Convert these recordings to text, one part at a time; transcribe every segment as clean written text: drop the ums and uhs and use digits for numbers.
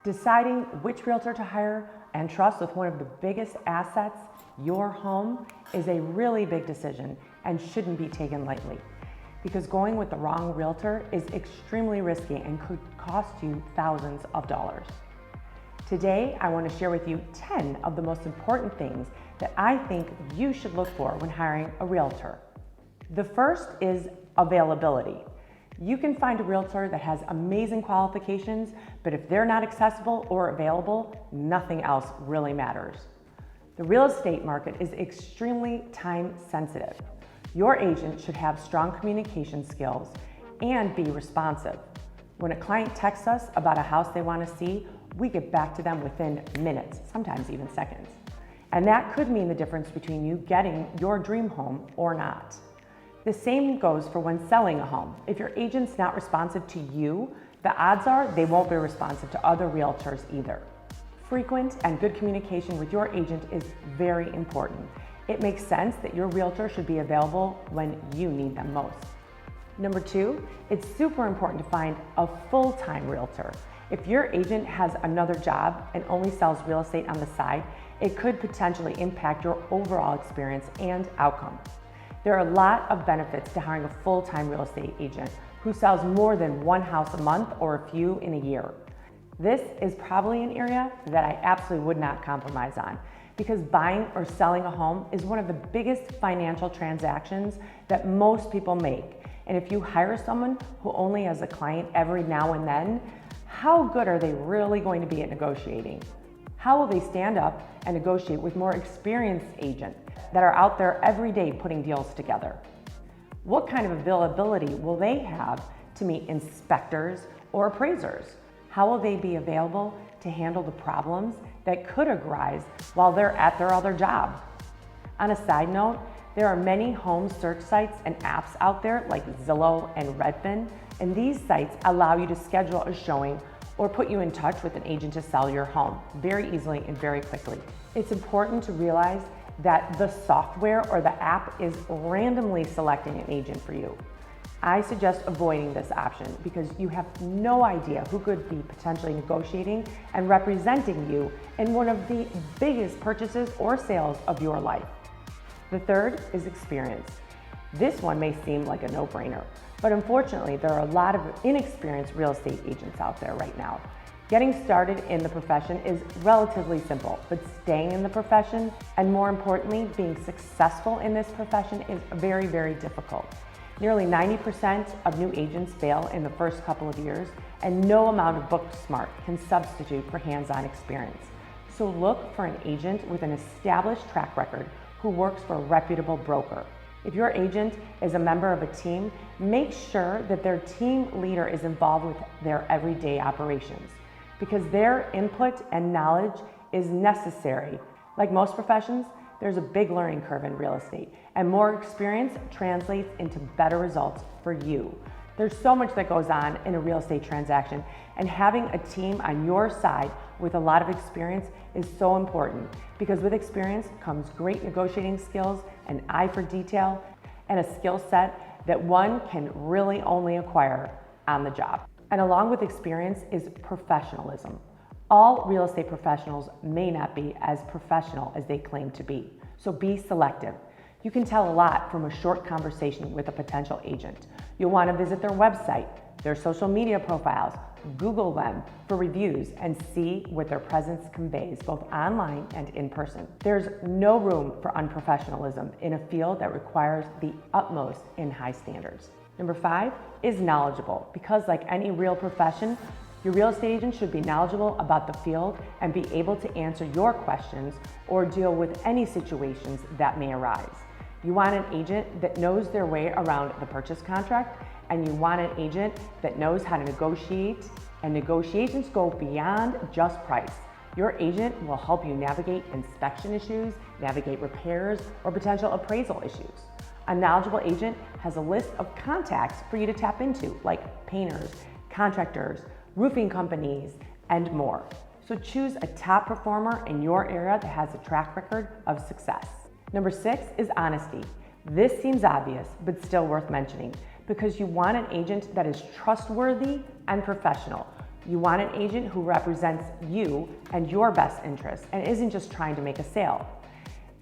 Deciding which realtor to hire and trust with one of the biggest assets, your home, is a really big decision and shouldn't be taken lightly. Because going with the wrong realtor is extremely risky and could cost you thousands of dollars. Today, I want to share with you 10 of the most important things that I think you should look for when hiring a realtor. The first is availability. You can find a realtor that has amazing qualifications, but if they're not accessible or available, nothing else really matters. The real estate market is extremely time sensitive. Your agent should have strong communication skills and be responsive. When a client texts us about a house they want to see, we get back to them within minutes, sometimes even seconds. And that could mean the difference between you getting your dream home or not. The same goes for when selling a home. If your agent's not responsive to you, the odds are they won't be responsive to other realtors either. Frequent and good communication with your agent is very important. It makes sense that your realtor should be available when you need them most. Number two, it's super important to find a full-time realtor. If your agent has another job and only sells real estate on the side, it could potentially impact your overall experience and outcome. There are a lot of benefits to hiring a full-time real estate agent who sells more than one house a month or a few in a year. This is probably an area that I absolutely would not compromise on, because buying or selling a home is one of the biggest financial transactions that most people make. And if you hire someone who only has a client every now and then, how good are they really going to be at negotiating? How will they stand up and negotiate with more experienced agents that are out there every day putting deals together? What kind of availability will they have to meet inspectors or appraisers? How will they be available to handle the problems that could arise while they're at their other job? On a side note, there are many home search sites and apps out there like Zillow and Redfin, and these sites allow you to schedule a showing or put you in touch with an agent to sell your home very easily and very quickly. It's important to realize that the software or the app is randomly selecting an agent for you. I suggest avoiding this option because you have no idea who could be potentially negotiating and representing you in one of the biggest purchases or sales of your life. The third is experience. This one may seem like a no-brainer, but unfortunately there are a lot of inexperienced real estate agents out there right now. Getting started in the profession is relatively simple, but staying in the profession, and more importantly, being successful in this profession, is very, very difficult. Nearly 90% of new agents fail in the first couple of years, and no amount of book smart can substitute for hands-on experience. So look for an agent with an established track record who works for a reputable broker. If your agent is a member of a team, make sure that their team leader is involved with their everyday operations, because their input and knowledge is necessary. Like most professions, there's a big learning curve in real estate, and more experience translates into better results for you. There's so much that goes on in a real estate transaction, and having a team on your side with a lot of experience is so important, because with experience comes great negotiating skills, an eye for detail, and a skill set that one can really only acquire on the job. And along with experience is professionalism. All real estate professionals may not be as professional as they claim to be, so be selective. You can tell a lot from a short conversation with a potential agent. You'll want to visit their website, their social media profiles, Google them for reviews, and see what their presence conveys both online and in person. There's no room for unprofessionalism in a field that requires the utmost in high standards. Number 5 is knowledgeable, because like any real profession, your real estate agent should be knowledgeable about the field and be able to answer your questions or deal with any situations that may arise. You want an agent that knows their way around the purchase contract, and you want an agent that knows how to negotiate, and negotiations go beyond just price. Your agent will help you navigate inspection issues, navigate repairs, or potential appraisal issues. A knowledgeable agent has a list of contacts for you to tap into, like painters, contractors, roofing companies, and more. So choose a top performer in your area that has a track record of success. Number 6 is honesty. This seems obvious, but still worth mentioning, because you want an agent that is trustworthy and professional. You want an agent who represents you and your best interests and isn't just trying to make a sale.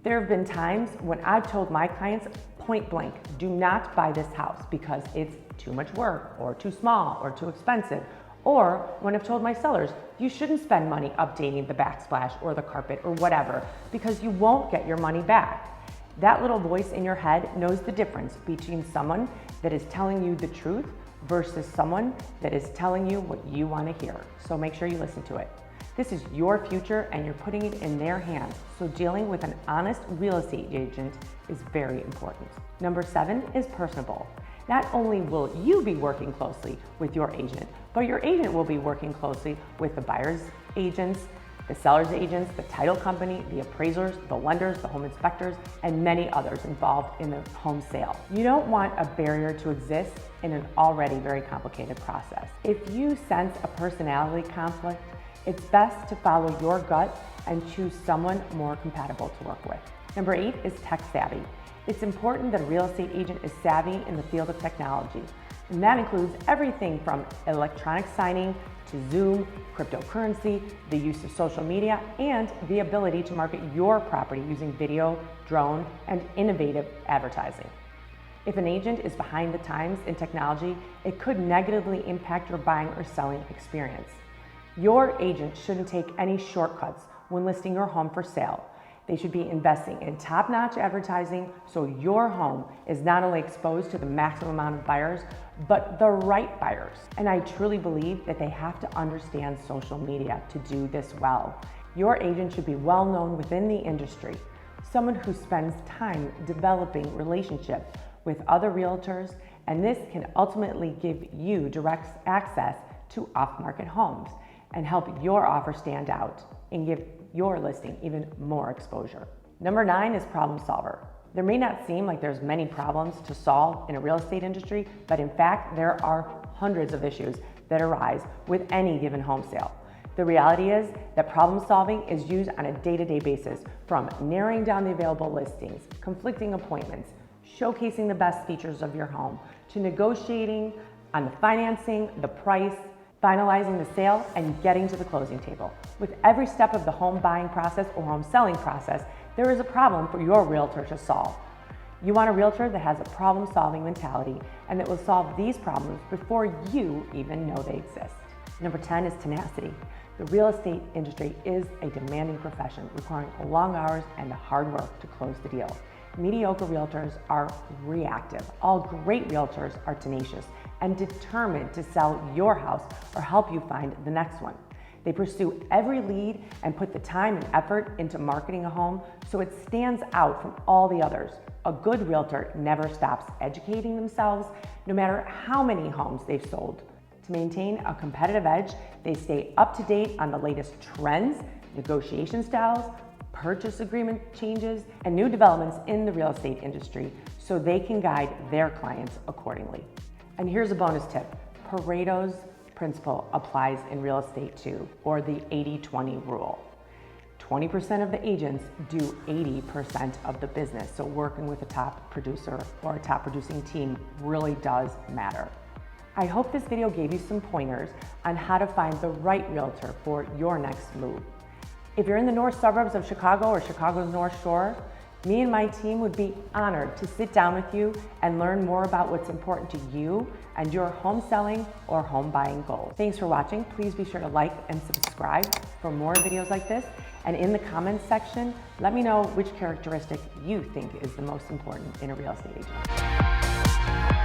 There have been times when I've told my clients point blank, do not buy this house because it's too much work or too small or too expensive. Or when I've told my sellers, you shouldn't spend money updating the backsplash or the carpet or whatever because you won't get your money back. That little voice in your head knows the difference between someone that is telling you the truth versus someone that is telling you what you want to hear. So make sure you listen to it. This is your future and you're putting it in their hands. So dealing with an honest real estate agent is very important. Number 7 is personable. Not only will you be working closely with your agent, but your agent will be working closely with the buyer's agents, the seller's agents, the title company, the appraisers, the lenders, the home inspectors, and many others involved in the home sale. You don't want a barrier to exist in an already very complicated process. If you sense a personality conflict, it's best to follow your gut and choose someone more compatible to work with. Number 8 is tech savvy. It's important that a real estate agent is savvy in the field of technology. And that includes everything from electronic signing to Zoom, cryptocurrency, the use of social media, and the ability to market your property using video, drone, and innovative advertising. If an agent is behind the times in technology, it could negatively impact your buying or selling experience. Your agent shouldn't take any shortcuts when listing your home for sale. They should be investing in top-notch advertising so your home is not only exposed to the maximum amount of buyers, but the right buyers. And I truly believe that they have to understand social media to do this well. Your agent should be well known within the industry, someone who spends time developing relationships with other realtors, and this can ultimately give you direct access to off-market homes and help your offer stand out and give your listing even more exposure. Number 9 is problem solver. There may not seem like there's many problems to solve in a real estate industry, but in fact, there are hundreds of issues that arise with any given home sale. The reality is that problem solving is used on a day-to-day basis, from narrowing down the available listings, conflicting appointments, showcasing the best features of your home, to negotiating on the financing, the price, finalizing the sale, and getting to the closing table. With every step of the home buying process or home selling process, there is a problem for your realtor to solve. You want a realtor that has a problem-solving mentality and that will solve these problems before you even know they exist. Number 10 is tenacity. The real estate industry is a demanding profession requiring long hours and the hard work to close the deal. Mediocre realtors are reactive. All great realtors are tenacious and determined to sell your house or help you find the next one. They pursue every lead and put the time and effort into marketing a home so it stands out from all the others. A good realtor never stops educating themselves, no matter how many homes they've sold. To maintain a competitive edge, they stay up to date on the latest trends, negotiation styles, purchase agreement changes, and new developments in the real estate industry so they can guide their clients accordingly. And here's a bonus tip. Pareto's principle applies in real estate too, or the 80-20 rule. 20% of the agents do 80% of the business, so working with a top producer or a top producing team really does matter. I hope this video gave you some pointers on how to find the right realtor for your next move. If you're in the north suburbs of Chicago or Chicago's North Shore, me and my team would be honored to sit down with you and learn more about what's important to you and your home selling or home buying goals. Thanks for watching. Please be sure to like and subscribe for more videos like this. And in the comments section, let me know which characteristic you think is the most important in a real estate agent.